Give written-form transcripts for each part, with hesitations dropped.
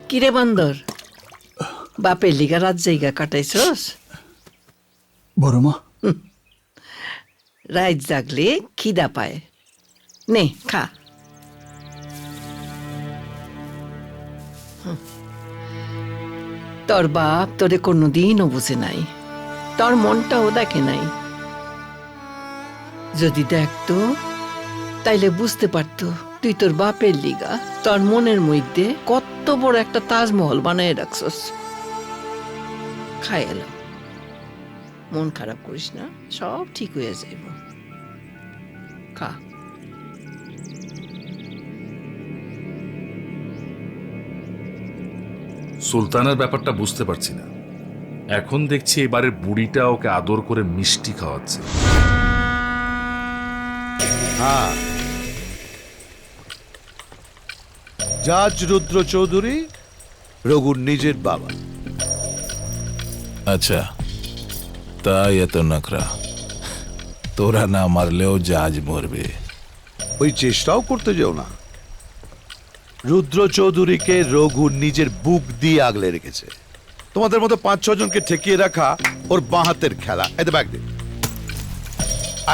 কিরে বান্দর, বাপের লিগা রাত জায়গা কাটাইছস? বড় মা, রাত জাগলে খিদা পায়, নে খা। তোর বাপ তোরে কোনোদিনও বুঝে নাই, তোর মনটাও দেখে নাই। যদি দেখতো তাইলে বুঝতে পারতো তুই তোর বাপের লিগা তোর মনের মধ্যে কত বড় একটা তাজমহল বানায় রাখছস। খাই এলো, মন খারাপ করিস না, সব ঠিক হয়ে যাইব। খা। সুলতানের ব্যাপারটা বুঝতে পারছি না। এখন দেখছি এবারের বুড়িটা ওকে আদর করে মিষ্টি খাওয়াচ্ছে। হ্যাঁ, জাজ রুদ্র চৌধুরী রঘুর নিজের বাবা। আচ্ছা, তাই এত নখরা? তোরা না মারলেও জাজ মরবে। ওই চেষ্টাও করতে যাও না। রুদ্র চৌধুরীকে রঘু নিজের বুক দিয়ে আগলে রেখেছে। তোমাদের মতো 5-6 জনকে ঠেকিয়ে রাখা ওর বাঁ হাতের খেলা। এতে ব্যাগ দে।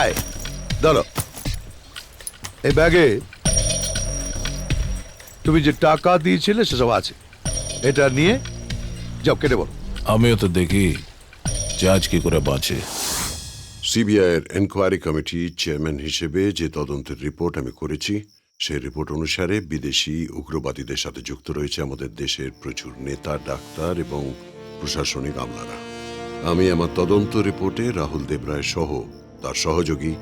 আয় ধরো, এই ব্যাগে তুমি যে টাকা দিয়েছিলে সেসব আছে। এটা নিয়ে যাও, কেটে বলো। আমিও তো দেখি জাজ কি করে বাঁচে। সিবিআইয়ের এনকোয়ারি কমিটি চেয়ারম্যান হিসেবে যে তদন্তের রিপোর্ট আমি করেছি, সেই রিপোর্ট অনুসারে বিদেশি উগ্রবাদীদের সাথে যুক্ত রয়েছে আমাদের দেশের প্রচুর নেতা, ডাক্তার এবং প্রশাসনিক আমলারা। আমি আমার তদন্ত রিপোর্টে রাহুল দেবরায় সহ তার সহযোগী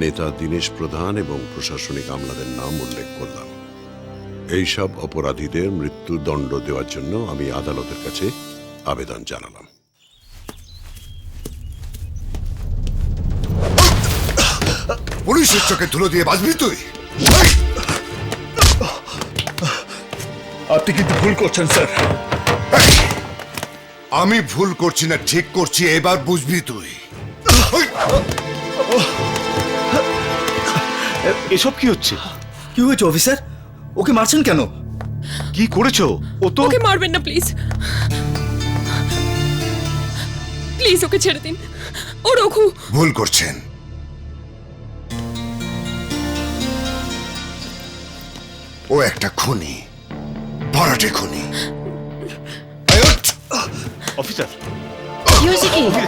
নেতা দীনেশ প্রধান এবং প্রশাসনিক আমলাদের নাম উল্লেখ করলাম। এইসব অপরাধীদের মৃত্যুদণ্ড দেওয়ার জন্য আমি আদালতের কাছে আবেদন জানালাম। পুলিশের চোখে ধুলো দিয়ে বাঁচবি তুই? আপনি কিন্তু ভুল করছেন স্যার। আমি ভুল করছি না, ঠিক করছি, এবার বুঝবি তুই। এসব কি হচ্ছে? কি হয়েছে অফিসার? ওকে মারছেন কেন? কি করেছো? ও তো ওকে মারবেন না প্লিজ, প্লিজ ওকে ছেড়ে দিন। ও রঘু। ভুল করছেন। ও একটা খুনি, ভরাটে খুনি। অফিসার,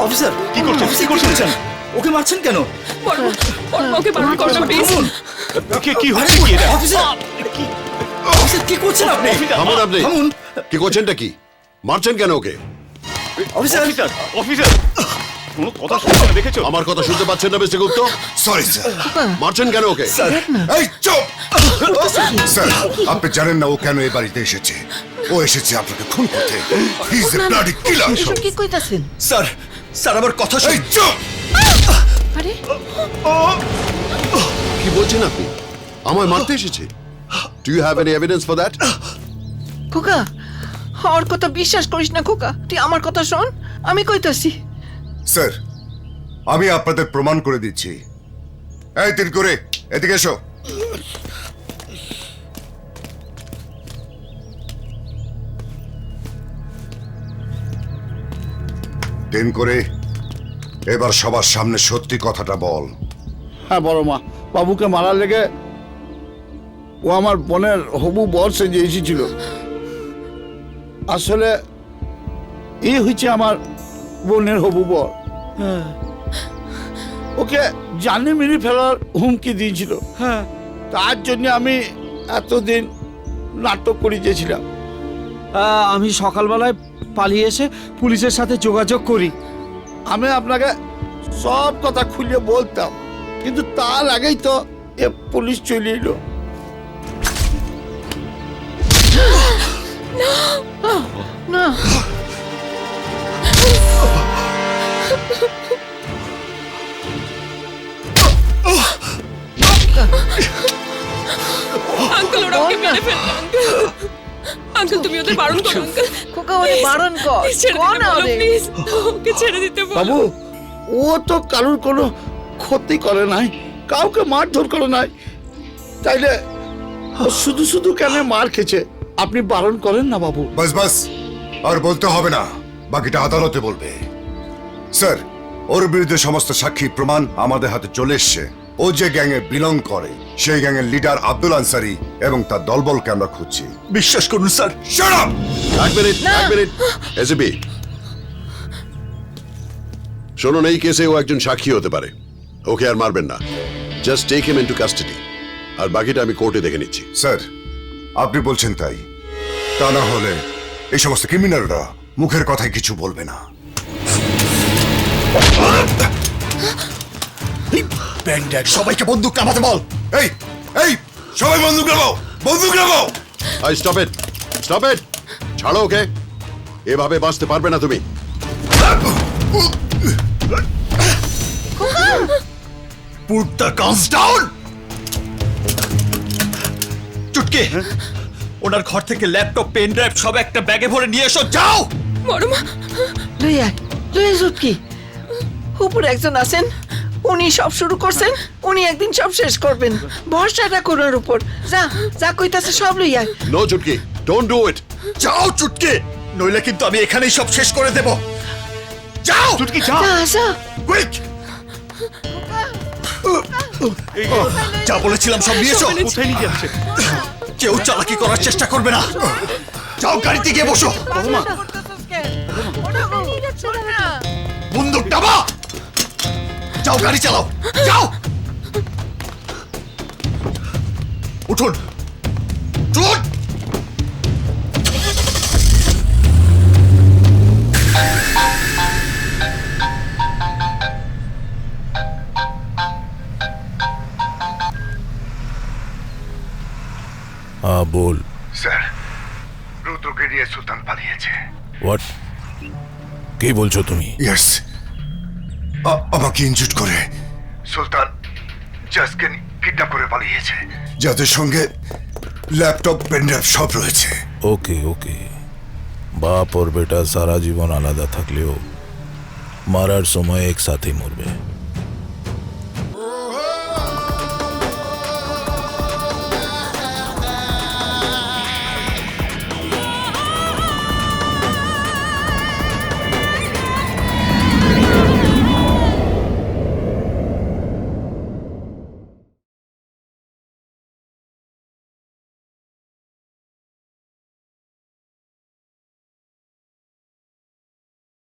অফিসার কি করছেন? কি করছেন? ওকে মারছেন কেন? ওকে বারণ করো না প্লিজ। কি হচ্ছে কি এটা? অফিসার অফিসার কি করছেন আপনি? থামুন আপনি। থামুন কি করছেনটা কি? মারছেন কেন ওকে? অফিসার। অফিসার, অফিসার, কোনো কথা শুনতে না, দেখেছো? আমার কথা শুনতে পাচ্ছেন না মিস্টার গুপ্ত? Sorry sir. মারছেন কেন ওকে? এই চুপ! স্যার, আপনি জানেন না ও কেন এই বাড়িতে এসেছে? ও এসেছে আপনাকে খুন করতে। হি ইজ এ ব্লাডি কিলার। এসব কি কইতাছেন? স্যার, স্যার আমার কথা এই শুনুন। চুপ! আরে কি বলছেন আপনি? আমায় মারতে এসেছে? Do you have any evidence for that? খোকা, ওর কথা বিশ্বাস করিস না খোকা, তুই আমার কথা শোন, আমি কইতাছি। স্যার, আমি আপনাদের প্রমাণ করে দিচ্ছি। এই তিন করে এদিকে এসো। তিন করে এবার সবার সামনে সত্যি কথাটা বল। হ্যাঁ বড় মা, বাবুকে মারার লেগে ও আমার বোনের হবু বর সেজে এসেছিল। আসলে এই হচ্ছে আমার বোনের হবু বর। ওকে জানে মেরে ফেলার হুমকি দিয়েছিল। হ্যাঁ, তার জন্য আমি এতদিন নাটক করে গেছিলাম। আমি সকালবেলায় পালিয়ে এসে পুলিশের সাথে যোগাযোগ করি। আমি আপনাকে সব কথা খুলে বলতাম, কিন্তু তার আগেই তো এ পুলিশ চলে এলো। না, আঙ্কেল ওরা ওকে মেরে ফেলবে। আঙ্কেল তুমি ওদের বারণ করো আঙ্কেল। খোকা ওরে বারণ কর, ছেড়ে কর দিতে না বলো ওরে। প্লিজ, ওকে ছেড়ে দিতে বলো। বাবু, ও তো কারোর কোনো ক্ষতি করে নাই, কাউকে মারধর করে নাই, তাইলে ও শুধু শুধু কেন মার খেছে? আপনি বারণ করেন না বাবু। বাস বাস, আর বলতে হবে না, বাকিটা আদালতে বলবে। স্যার, ওর বিরুদ্ধে সমস্ত সাক্ষী প্রমাণ আমাদের হাতে চলে এসছে। ও যে গ্যাংয়ে বিলং করে সেই গ্যাংয়ের লিডার আব্দুল আনসারি এবং তার দলবলকে আমরা খুঁজছি। বিশ্বাস করুন স্যার। Shut up! এক মিনিট এসিপি, শুনুন, এই কেসে ও একজন সাক্ষী হতে পারে, ওকে আর মারবেন না। Just take him into custody, আর বাকিটা আমি কোর্টে দেখে নিচ্ছি। স্যার, আপনি বলছেন তাই, তা না হলে এই সমস্ত ক্রিমিনালরা মুখের কথায় কিছু বলবে না। সবাইকে বন্দুক নামাতে বল। এই এই সবাই বন্দুক নামাও, বন্দুক নামাও। আই স্টপ ইট, ছাড়ো ওকে, এভাবে বাঁচতে পারবে না তুমি। Put the guns down! চুটকি, ওনার ঘর থেকে ল্যাপটপ, পেন ড্রাইভ সব একটা ব্যাগে ভরে নিয়ে এসো, যাও। বড় মা, লইয়া কি উপরে একজন আছেন, উনি সব শুরু করছেন, উনি একদিন সব শেষ করবেন। ভরসাটা কোনার উপর। যা যা কইতাছে সব লইয়া। নো চুটকি, ডোন্ট ডু ইট। যাও চুটকি, নইলে কিন্তু আমি এখানেই সব শেষ করে দেব। যাও চুটকি যা। যা কুইক। যা বলেছিলাম সব নিয়ে এসো। কোথায় নিয়ে যাচ্ছে? কেউ চালাকি করার চেষ্টা করবে না। যাও গাড়িতে গিয়ে বসো। বন্দুক নামা। যাও গাড়ি চালাও, যাও। উঠুন, উঠুন। हाँ बोल। স্যার, রুদ্রকে নিয়ে সুলতান পালিয়েছে। হোয়াট? কি বলছো তুমি? ইয়েস, আমাকে ইনজুট করে সুলতান জাজকে কিডন্যাপ করে পালিয়েছে, যাদের সঙ্গে ল্যাপটপ, পেনড্রাইভ সব রয়েছে। ওকে ওকে, বাপ और बेटा সারা জীবন আলাদা থাকলেও মারার সময় একসাথে মরবে।